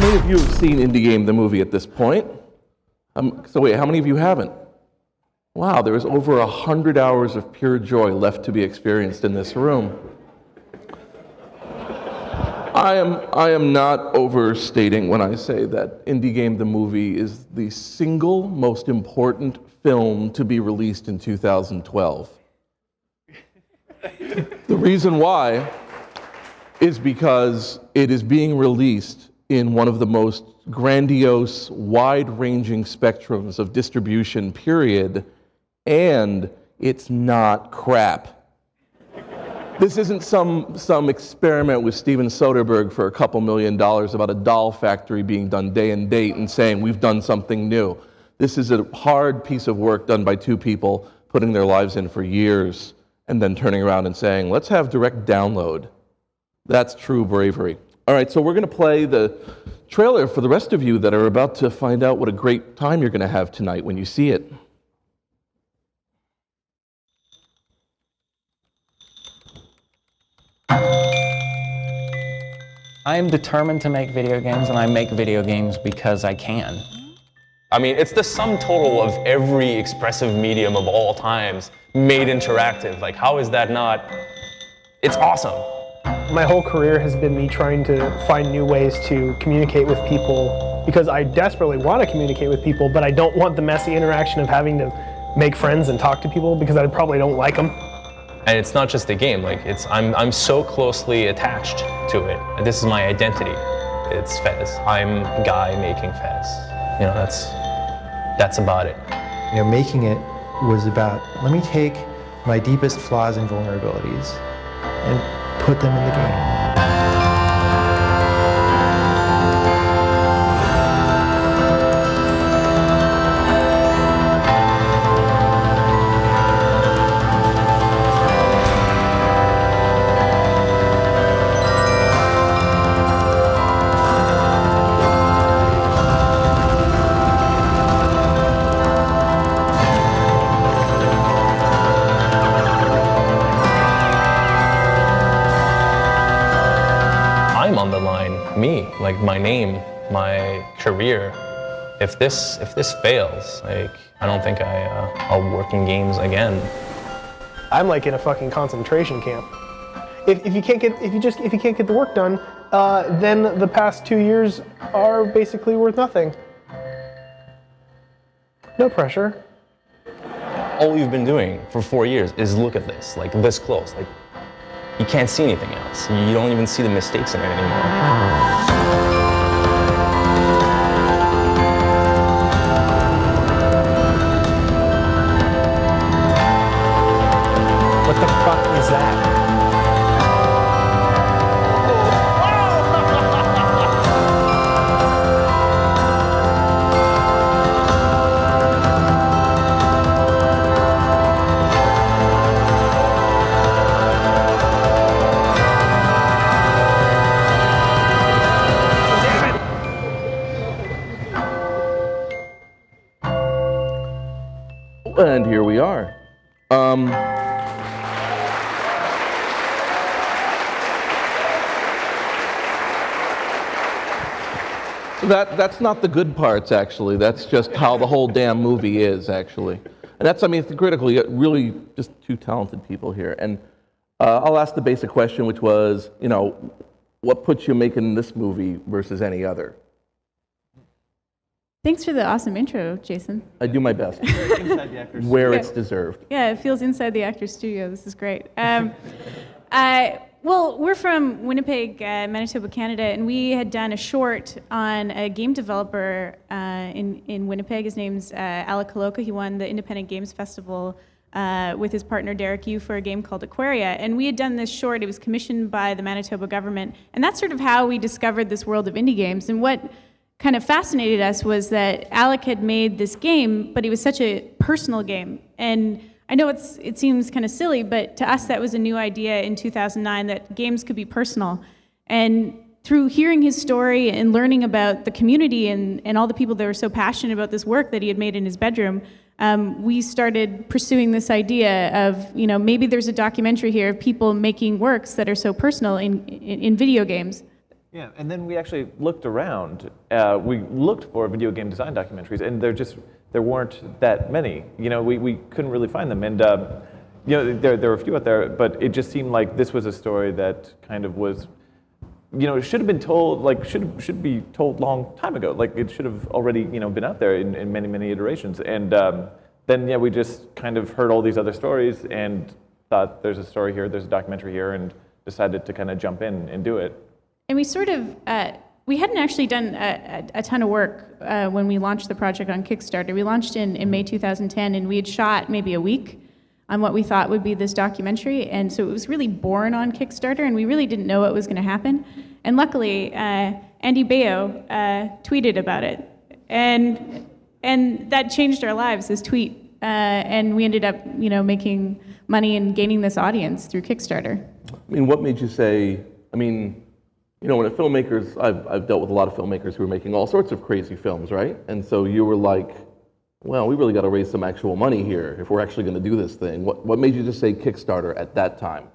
many of you have seen Indie Game the movie at this point? So wait, how many of you haven't? Wow, there is over 100 hours of pure joy left to be experienced in this room. I am not overstating when I say that Indie Game the movie is the single most important film to be released in 2012. The reason why is because it is being released in one of the most grandiose, wide-ranging spectrums of distribution, period, and it's not crap. This isn't some experiment with Steven Soderbergh for a couple $1 million about a doll factory being done day and date and saying, we've done something new. This is a hard piece of work done by two people putting their lives in for years and then turning around and saying, let's have direct download. That's true bravery. All right, so we're going to play the trailer for the rest of you that are about to find out what a great time you're going to have tonight when you see it. I am determined to make video games, and I make video games because I can. I mean, it's the sum total of every expressive medium of all times made interactive. Like, how is that not? It's awesome. My whole career has been me trying to find new ways to communicate with people because I desperately want to communicate with people, but I don't want the messy interaction of having to make friends and talk to people because I probably don't like them. And it's not just a game, like I'm so closely attached to it. This is my identity. It's Fez. I'm Guy making Fez. You know, that's about it. You know, making it was about, let me take my deepest flaws and vulnerabilities and put them in the game. Like my name, my career. If this fails, like I don't think I'll work in games again. I'm like in a fucking concentration camp. If you can't get the work done, then the past 2 years are basically worth nothing. No pressure. All you've been doing for 4 years is look at this, like this close. Like you can't see anything else. You don't even see the mistakes in it anymore. What the fuck is that? And here we are. That's not the good parts, actually. That's just how the whole damn movie is, actually. And that's, I mean, it's critical. You got really just two talented people here. And I'll ask the basic question, which was, you know, what puts you making this movie versus any other? Thanks for the awesome intro, Jason. I do my best. Where it's deserved. Yeah, it feels inside the actor's studio. This is great. Well, we're from Winnipeg, Manitoba, Canada, and we had done a short on a game developer in Winnipeg. His name's Alec Kaloka. He won the Independent Games Festival with his partner Derek Yu for a game called Aquaria. And we had done this short. It was commissioned by the Manitoba government. And that's sort of how we discovered this world of indie games. And what kind of fascinated us was that Alec had made this game, but it was such a personal game. And I know it seems kind of silly, but to us that was a new idea in 2009, that games could be personal. And through hearing his story and learning about the community and all the people that were so passionate about this work that he had made in his bedroom, we started pursuing this idea of, you know, maybe there's a documentary here of people making works that are so personal in video games. Yeah, and then we actually looked around. We looked for video game design documentaries, and there weren't that many. You know, we couldn't really find them, and you know, there were a few out there, but it just seemed like this was a story that kind of was, you know, it should have been told, like should be told long time ago. Like it should have already, you know, been out there in many iterations. And then yeah, we just kind of heard all these other stories and thought there's a story here, there's a documentary here, and decided to kind of jump in and do it. And we sort of, we hadn't actually done a ton of work when we launched the project on Kickstarter. We launched in May 2010, and we had shot maybe a week on what we thought would be this documentary. And so it was really born on Kickstarter, and we really didn't know what was going to happen. And luckily, Andy Baio tweeted about it. And that changed our lives, this tweet. And we ended up, you know, making money and gaining this audience through Kickstarter. I mean, what made you say, I mean, you know, when filmmakers, I've dealt with a lot of filmmakers who are making all sorts of crazy films, right? And so you were like, well, we really got to raise some actual money here if we're actually going to do this thing. What made you just say Kickstarter at that time?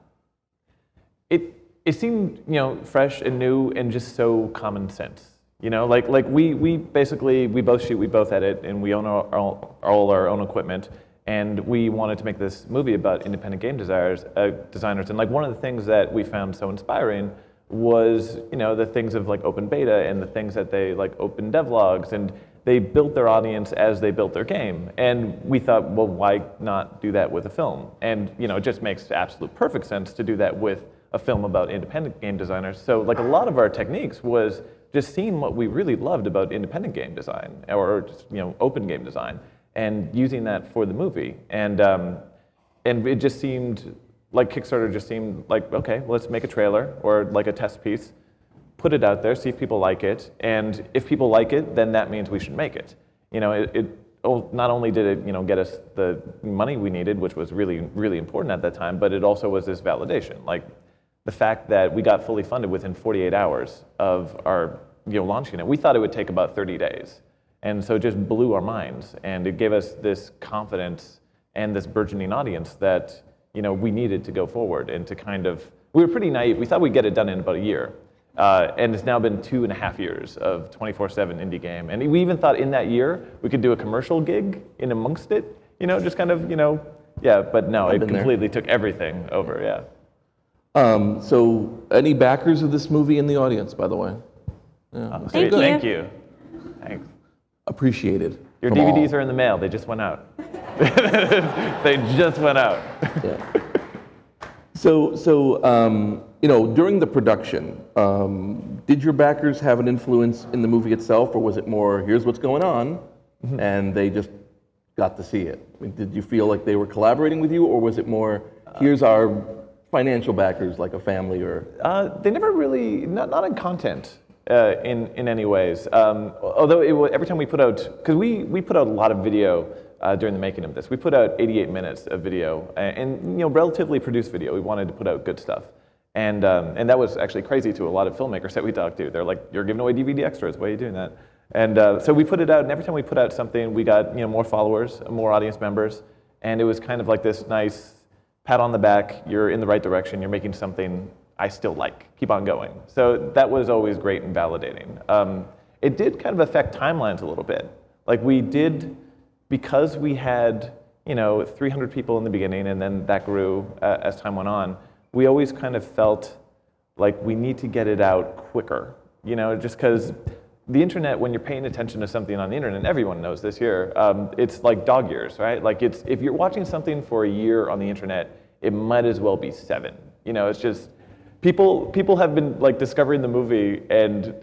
It seemed, you know, fresh and new and just so common sense. You know, like we basically, we both shoot, we both edit, and we own all our own equipment. And we wanted to make this movie about independent game designers. And like one of the things that we found so inspiring was, you know, the things of like open beta and the things that they like open devlogs, and they built their audience as they built their game. And we thought, well, why not do that with a film? And, you know, it just makes absolute perfect sense to do that with a film about independent game designers. So like a lot of our techniques was just seeing what we really loved about independent game design, or just, you know, open game design, and using that for the movie. And it just seemed like Kickstarter just seemed like, okay, well, let's make a trailer or like a test piece, put it out there, see if people like it, and if people like it, then that means we should make it. You know, not only did it, you know, get us the money we needed, which was really important at that time, but it also was this validation. Like the fact that we got fully funded within 48 hours of our, you know, launching it. We thought it would take about 30 days. And so it just blew our minds, and it gave us this confidence and this burgeoning audience that, you know, we needed to go forward and to kind of, we were pretty naive. We thought we'd get it done in about a year. And it's now been 2.5 years of 24/7 indie game. And we even thought in that year we could do a commercial gig in amongst it, you know, just kind of, you know, yeah, but no, it completely took everything over, yeah. So any backers of this movie in the audience, by the way? Yeah, Thank you. Thank you. Thanks. Appreciated. Your from DVDs all. are in the mail. They just went out. They just went out. Yeah. So you know, during the production, did your backers have an influence in the movie itself, or was it more, here's what's going on, and they just got to see it? I mean, did you feel like they were collaborating with you, or was it more, here's our financial backers, like a family, or? They never really, not in content. In any ways, although every time we put out, because we put out a lot of video during the making of this. We put out 88 minutes of video, and you know, relatively produced video. We wanted to put out good stuff, and that was actually crazy to a lot of filmmakers that we talked to. They're like, "You're giving away DVD extras. Why are you doing that?" And so we put it out, and every time we put out something, we got, you know, more followers, more audience members, and it was kind of like this nice pat on the back. You're in the right direction. You're making something I still like. Keep on going. So that was always great and validating. It did kind of affect timelines a little bit. Like we did, because we had, you know, 300 people in the beginning, and then that grew as time went on. We always kind of felt like we need to get it out quicker. You know, just because the internet, when you're paying attention to something on the internet, everyone knows this here, it's like dog years, right? Like if you're watching something for a year on the internet, it might as well be 7. You know, it's just, People have been like discovering the movie, and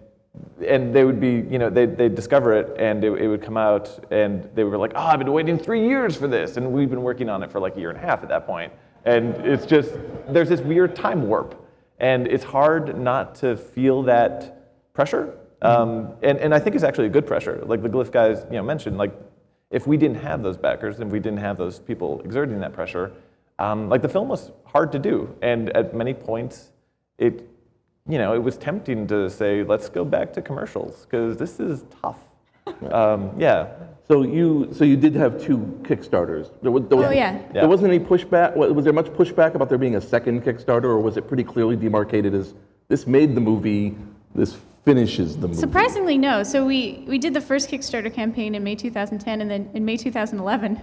they would be, you know, they'd discover it, and it would come out, and they were like, oh, I've been waiting 3 years for this, and we've been working on it for like 1.5 years at that point. And it's just, there's this weird time warp, and it's hard not to feel that pressure. And I think it's actually a good pressure. Like the Glyph guys, you know, mentioned, like if we didn't have those backers, and we didn't have those people exerting that pressure, like the film was hard to do, and at many points, it was tempting to say, let's go back to commercials, because this is tough. Yeah. So you did have 2 Kickstarters. There wasn't any pushback. Was there much pushback about there being a second Kickstarter, or was it pretty clearly demarcated as this made the movie, this finishes the movie? Surprisingly, no. So we did the first Kickstarter campaign in May 2010, and then in May 2011,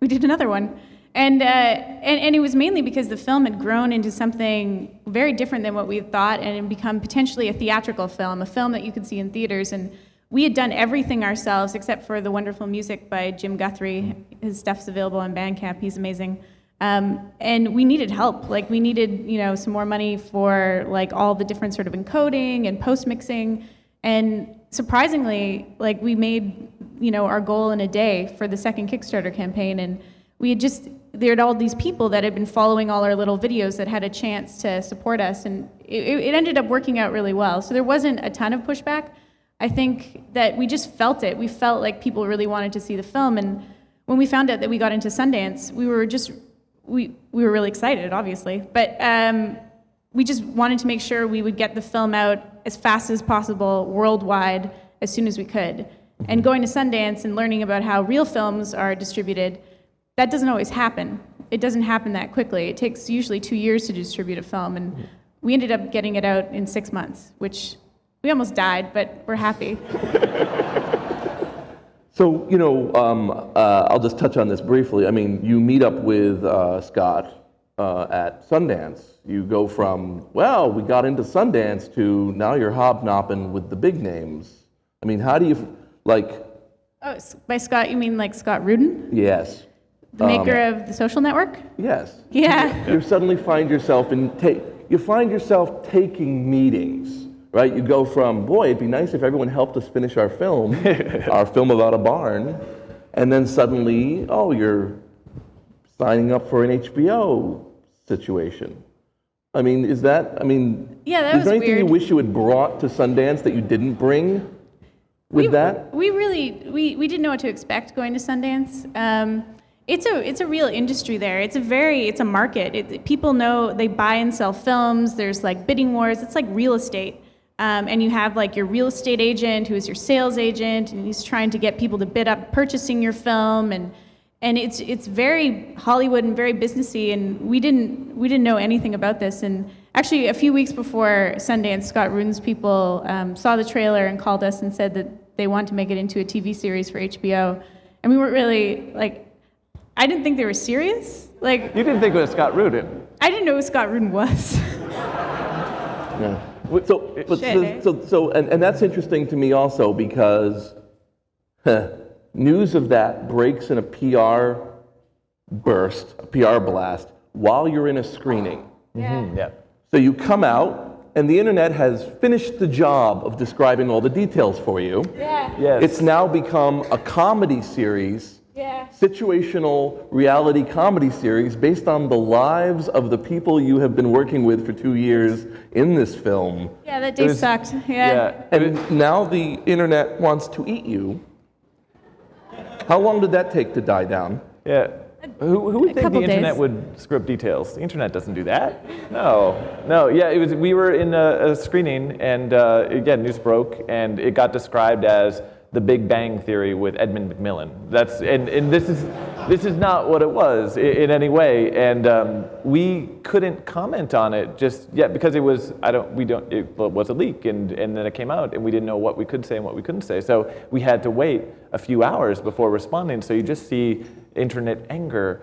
we did another one. And it was mainly because the film had grown into something very different than what we had thought, and it had become potentially a theatrical film, a film that you could see in theaters. And we had done everything ourselves except for the wonderful music by Jim Guthrie. His stuff's available on Bandcamp. He's amazing. And we needed help. Like, we needed, some more money for like all the different sort of encoding and post mixing. And surprisingly, like, we made, our goal in a day for the second Kickstarter campaign. And we had there had all these people that had been following all our little videos that had a chance to support us. And it ended up working out really well. So there wasn't a ton of pushback. I think that we just felt it. We felt like people really wanted to see the film. And when we found out that we got into Sundance, we were really excited, obviously, but we just wanted to make sure we would get the film out as fast as possible worldwide as soon as we could. And going to Sundance and learning about how real films are distributed, that doesn't always happen. It doesn't happen that quickly. It takes usually 2 years to distribute a film, and we ended up getting it out in 6 months, which we almost died, but we're happy. So, I'll just touch on this briefly. I mean, you meet up with Scott at Sundance. You go from, well, we got into Sundance to now you're hobnobbing with the big names. I mean, how do you, Oh, by Scott, you mean like Scott Rudin? Yes. The maker of The Social Network? Yes. Yeah. You suddenly find yourself taking meetings, right? You go from, boy, it'd be nice if everyone helped us finish our film, our film about a barn, and then suddenly, oh, you're signing up for an HBO situation. I mean, yeah, that is was there anything weird. you wish you had brought to Sundance that you didn't bring with that? We didn't know what to expect going to Sundance. It's a real industry there. It's a market. People know they buy and sell films. There's like bidding wars. It's like real estate. And you have like your real estate agent who is your sales agent, and he's trying to get people to bid up purchasing your film, and it's very Hollywood and very businessy, and we didn't know anything about this. And actually, a few weeks before Sundance, Scott Rudin's people saw the trailer and called us and said that they want to make it into a TV series for HBO, and we weren't really like. I didn't think they were serious. Like, You didn't think it was Scott Rudin. I didn't know who Scott Rudin was. Yeah. And that's interesting to me also because news of that breaks in a PR burst, a PR blast, while you're in a screening. Yeah. Yeah. So you come out, and the internet has finished the job of describing all the details for you. Yeah. Yes. It's now become a comedy series, Yeah. situational reality comedy series based on the lives of the people you have been working with for 2 years in this film. Yeah, that day sucked. Yeah. And now the internet wants to eat you. How long did that take to die down? Yeah. Who would think the couple internet days. would screw up details? The internet doesn't do that. No. Yeah, it was. We were in a screening, and again, news broke, and it got described as the Big Bang Theory with Edmund Macmillan. And this is not what it was in any way, and we couldn't comment on it just yet because it was it was a leak, and then it came out, and we didn't know what we could say and what we couldn't say. So we had to wait a few hours before responding. So you just see internet anger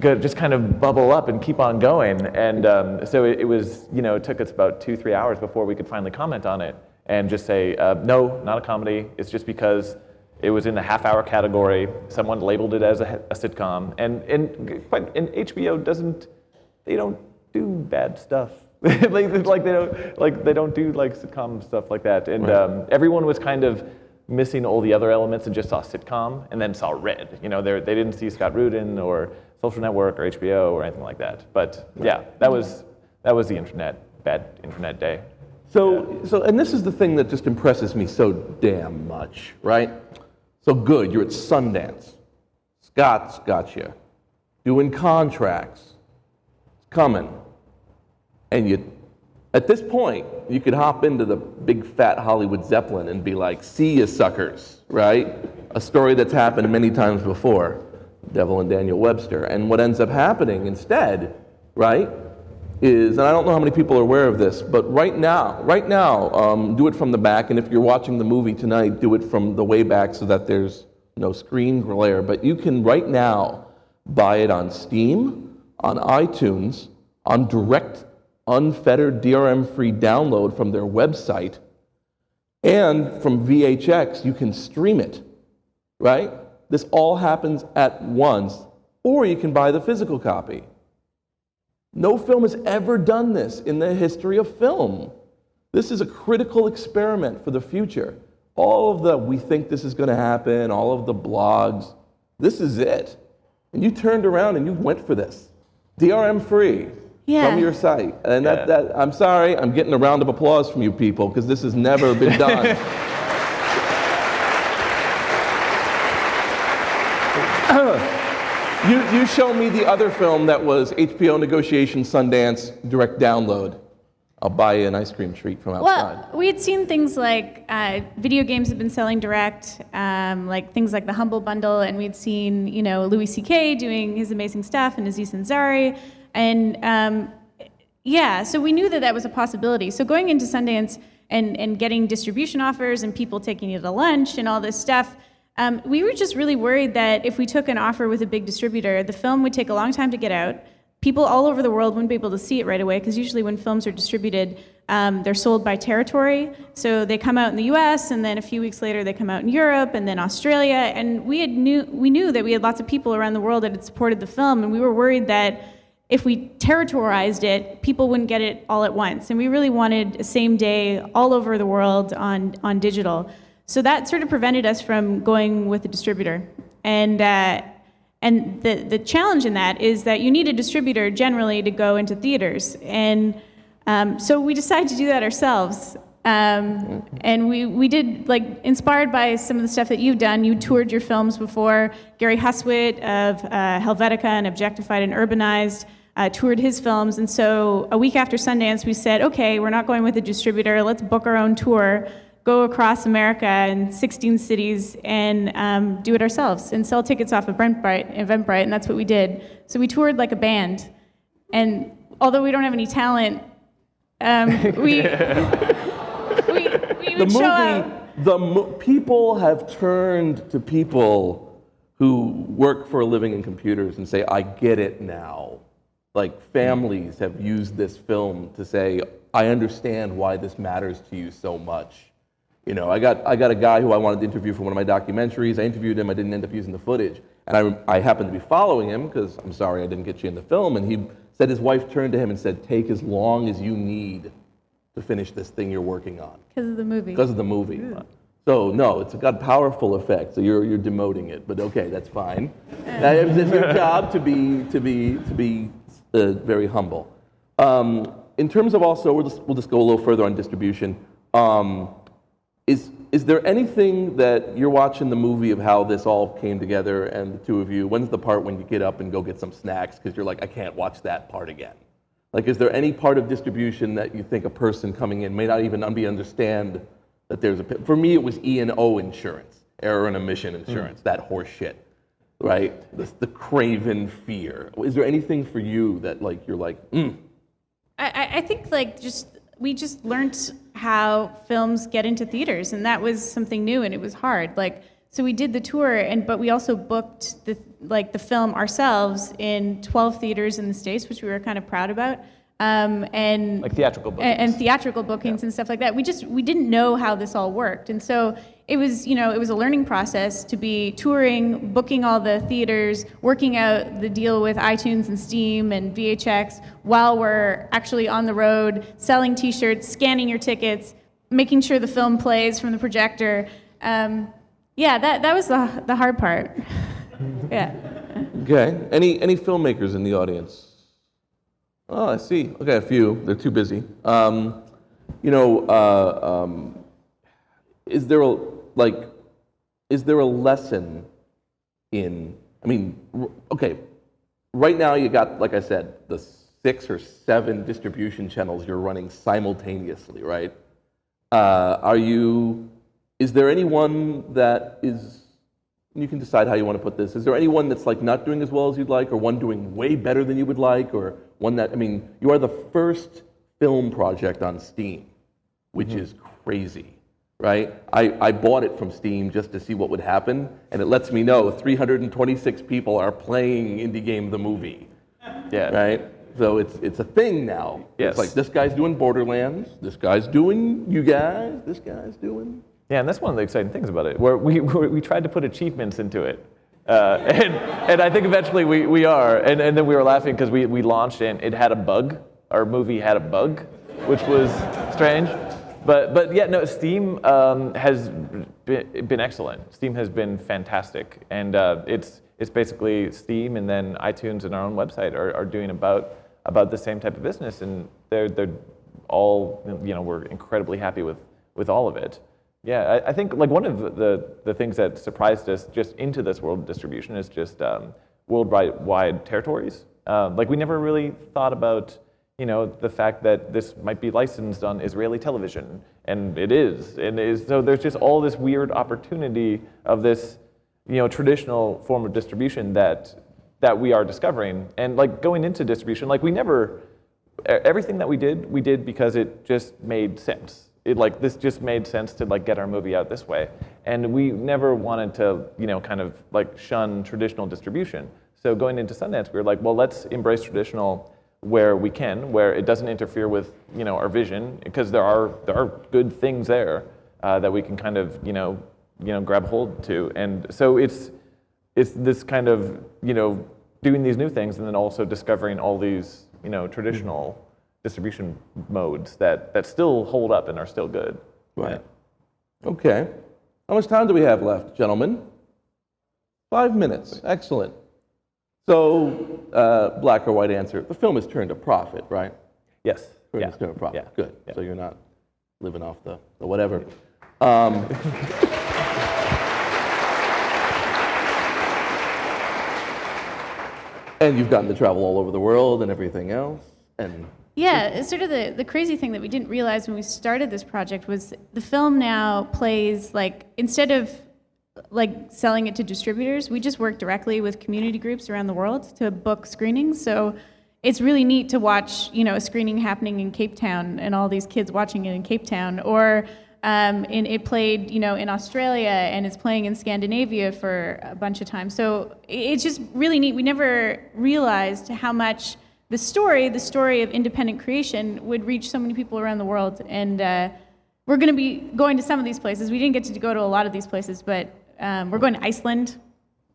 just kind of bubble up and keep on going, and so it was it took us about 2-3 hours before we could finally comment on it. And just say, no, not a comedy. It's just because it was in the half-hour category. Someone labeled it as a sitcom, and HBO they don't do bad stuff. they don't do like sitcom stuff like that. And Right. Everyone was kind of missing all the other elements and just saw sitcom and then saw Red. They didn't see Scott Rudin or Social Network or HBO or anything like that. But yeah, that was the internet, bad internet day. So, and this is the thing that just impresses me so damn much, right? So good, you're at Sundance. Scott's got you. Doing contracts. It's coming. And at this point, you could hop into the big fat Hollywood Zeppelin and be like, see ya suckers, right? A story that's happened many times before. Devil and Daniel Webster. And what ends up happening instead, right, is, and I don't know how many people are aware of this, but right now, do it from the back, and if you're watching the movie tonight, do it from the way back so that there's no screen glare. But you can right now buy it on Steam, on iTunes, on direct, unfettered, DRM-free download from their website, and from VHX, you can stream it, right? This all happens at once, or you can buy the physical copy. No film has ever done this in the history of film. This is a critical experiment for the future. All of the, we think this is going to happen, all of the blogs, this is it. And you turned around and you went for this. DRM-free from your site. And that, I'm sorry, I'm getting a round of applause from you people, because this has never been done. You show me the other film that was HBO negotiation, Sundance, direct download. I'll buy you an ice cream treat from outside. Well, we had seen things like video games have been selling direct, like things like the Humble Bundle, and we'd seen, you know, Louis C.K. doing his amazing stuff and Aziz Ansari, and yeah, so we knew that that was a possibility. So going into Sundance and getting distribution offers and people taking you to lunch and all this stuff, we were just really worried that if we took an offer with a big distributor, the film would take a long time to get out. People all over the world wouldn't be able to see it right away, because usually when films are distributed, they're sold by territory. So they come out in the US, and then a few weeks later they come out in Europe, and then Australia. And we knew that we had lots of people around the world that had supported the film, and we were worried that if we territorialized it, people wouldn't get it all at once. And we really wanted a same day all over the world on digital. So that sort of prevented us from going with a distributor. And the challenge in that is that you need a distributor generally to go into theaters. And so we decided to do that ourselves. And we did, like, inspired by some of the stuff that you've done. You toured your films before. Gary Huswit of Helvetica and Objectified and Urbanized toured his films. And so a week after Sundance, we said, okay, we're not going with a distributor. Let's book our own tour, go across America in 16 cities and do it ourselves and sell tickets off of Eventbrite, and that's what we did. So we toured like a band. And although we don't have any talent, we would show up. People have turned to people who work for a living in computers and say, I get it now. Like, families have used this film to say, I understand why this matters to you so much. You know, I got a guy who I wanted to interview for one of my documentaries. I interviewed him, I didn't end up using the footage. And I happened to be following him, because I'm sorry I didn't get you in the film, and he said his wife turned to him and said, take as long as you need to finish this thing you're working on. Because of the movie. Because of the movie. Ooh. So no, it's got powerful effect. So you're demoting it, but okay, that's fine. It's your job to be very humble. In terms of also, we'll just go a little further on distribution. Is there anything that you're watching the movie of how this all came together, and the two of you, when's the part when you get up and go get some snacks because you're like, I can't watch that part again? Like, is there any part of distribution that you think a person coming in may not even understand that there's for me, it was E&O insurance, error and omission insurance, that horse shit, right? The craven fear. Is there anything for you that, like, you're like, I think, like, we just learned how films get into theaters, and that was something new, and it was hard. Like, so we did the tour, but we also booked the film ourselves in 12 theaters in the States, which we were kind of proud about. And like theatrical bookings. And theatrical bookings and stuff like that. We didn't know how this all worked, and so it was a learning process to be touring, booking all the theaters, working out the deal with iTunes and Steam and VHX while we're actually on the road, selling T-shirts, scanning your tickets, making sure the film plays from the projector. Yeah, that was the hard part. Yeah. Okay. Any filmmakers in the audience? Oh, I see. Okay, a few. They're too busy. Is there a lesson in? I mean, okay. Right now, you got, like I said, the 6 or 7 distribution channels you're running simultaneously, right? Is there anyone that is you can decide how you want to put this. Is there anyone that's like not doing as well as you'd like, or one doing way better than you would like, or one that, I mean, you are the first film project on Steam, which is crazy, right? I bought it from Steam just to see what would happen, and it lets me know 326 people are playing Indie Game the Movie, right? So it's a thing now. Yes. It's like, this guy's doing Borderlands, this guy's doing you guys, this guy's doing... Yeah, and that's one of the exciting things about it, where we tried to put achievements into it. And I think eventually we are. And then we were laughing because we launched and it had a bug. Our movie had a bug, which was strange. But yeah, no, Steam has been excellent. Steam has been fantastic. And it's basically Steam and then iTunes and our own website are doing about the same type of business. And they're all, we're incredibly happy with all of it. Yeah, I think like one of the things that surprised us just into this world of distribution is just worldwide territories. Like we never really thought about, the fact that this might be licensed on Israeli television, and it is. So there's just all this weird opportunity of this, traditional form of distribution that we are discovering. And like going into distribution, like everything that we did because it just made sense. This just made sense to get our movie out this way, and we never wanted to kind of shun traditional distribution. So going into Sundance, we were like, well, let's embrace traditional where we can, where it doesn't interfere with our vision, because there are good things there that we can kind of grab hold to, and so it's this kind of doing these new things and then also discovering all these traditional distribution modes that still hold up and are still good. Right. Okay. How much time do we have left, gentlemen? 5 minutes. Excellent. So, black or white answer. The film has turned a profit, right? Yes. It's turned a profit. Yeah. Good. Yeah. So you're not living off the whatever. And you've gotten to travel all over the world and everything else. And yeah, it's sort of the crazy thing that we didn't realize when we started this project was the film now plays instead of selling it to distributors, we just work directly with community groups around the world to book screenings. So it's really neat to watch, a screening happening in Cape Town and all these kids watching it in Cape Town, or it played, in Australia and it's playing in Scandinavia for a bunch of times. So it's just really neat. We never realized how much the story of independent creation would reach so many people around the world. And we're going to be going to some of these places. We didn't get to go to a lot of these places, but we're going to Iceland,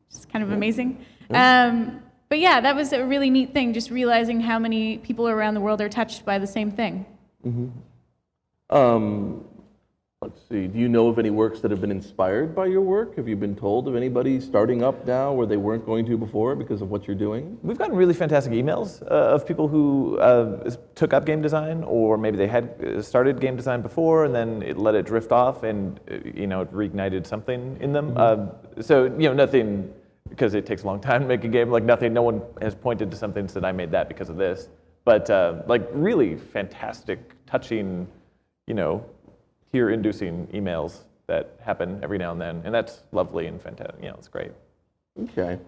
which is kind of amazing. But yeah, that was a really neat thing, just realizing how many people around the world are touched by the same thing. Let's see, do you know of any works that have been inspired by your work? Have you been told of anybody starting up now where they weren't going to before because of what you're doing? We've gotten really fantastic emails of people who took up game design, or maybe they had started game design before and then it let it drift off and it reignited something in them. So nothing, because it takes a long time to make a game, no one has pointed to something and said I made that because of this. But really fantastic, touching, tear-inducing emails that happen every now and then, and that's lovely and fantastic. It's great. Okay.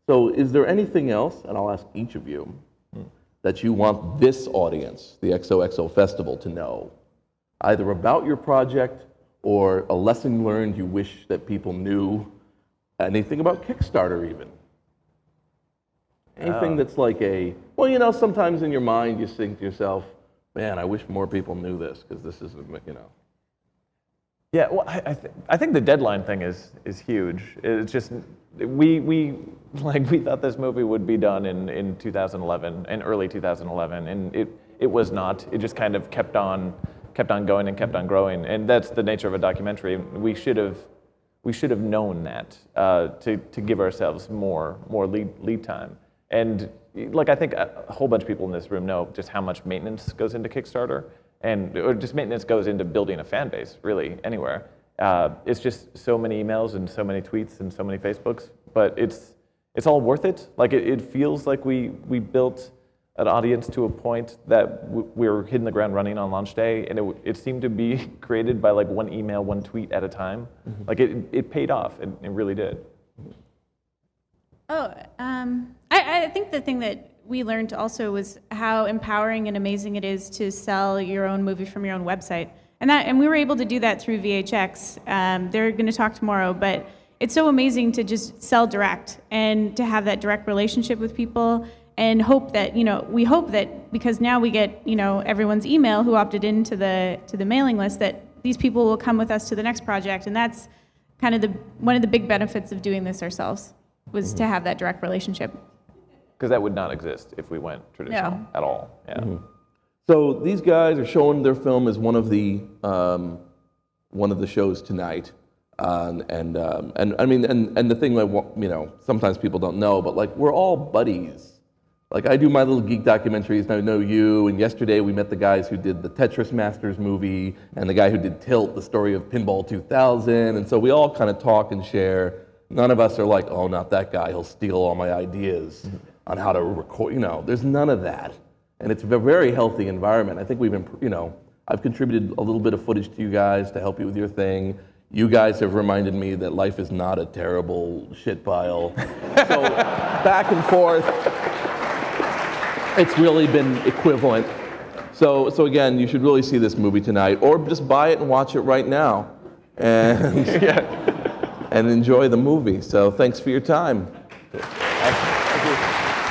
So is there anything else, and I'll ask each of you, that you want this audience, the XOXO Festival, to know, either about your project or a lesson learned you wish that people knew, anything about Kickstarter even? Anything that's sometimes in your mind you think to yourself, man, I wish more people knew this, because this isn't, Yeah, well, I think the deadline thing is huge. It's just we thought this movie would be done in 2011, in early 2011, and it was not. It just kind of kept on going and kept on growing, and that's the nature of a documentary. We should have known that to give ourselves more lead time. And I think a whole bunch of people in this room know just how much maintenance goes into Kickstarter. Or just maintenance goes into building a fan base, really, anywhere. It's just so many emails and so many tweets and so many Facebooks, but it's all worth it. It feels like we built an audience to a point that we were hitting the ground running on launch day, and it seemed to be created by one email, one tweet at a time. It paid off, it really did. I think the thing that we learned also was how empowering and amazing it is to sell your own movie from your own website. And we were able to do that through VHX. They're going to talk tomorrow, but it's so amazing to just sell direct and to have that direct relationship with people and hope that, we hope that because now we get, everyone's email who opted into the mailing list, that these people will come with us to the next project. And that's kind of one of the big benefits of doing this ourselves, was to have that direct relationship. Because that would not exist if we went traditional at all. Yeah. So these guys are showing their film as one of the shows tonight, and I mean, and the thing that sometimes people don't know, but like we're all buddies. Like I do my little geek documentaries, and I know you. And yesterday we met the guys who did the Tetris Masters movie, and the guy who did Tilt, the story of Pinball 2000. And so we all kind of talk and share. None of us are like, oh, not that guy. He'll steal all my ideas on how to record. There's none of that. And it's a very healthy environment. I think I've contributed a little bit of footage to you guys to help you with your thing. You guys have reminded me that life is not a terrible shit pile. So back and forth, it's really been equivalent. So again, you should really see this movie tonight, or just buy it and watch it right now, and and enjoy the movie. So thanks for your time. Thank you.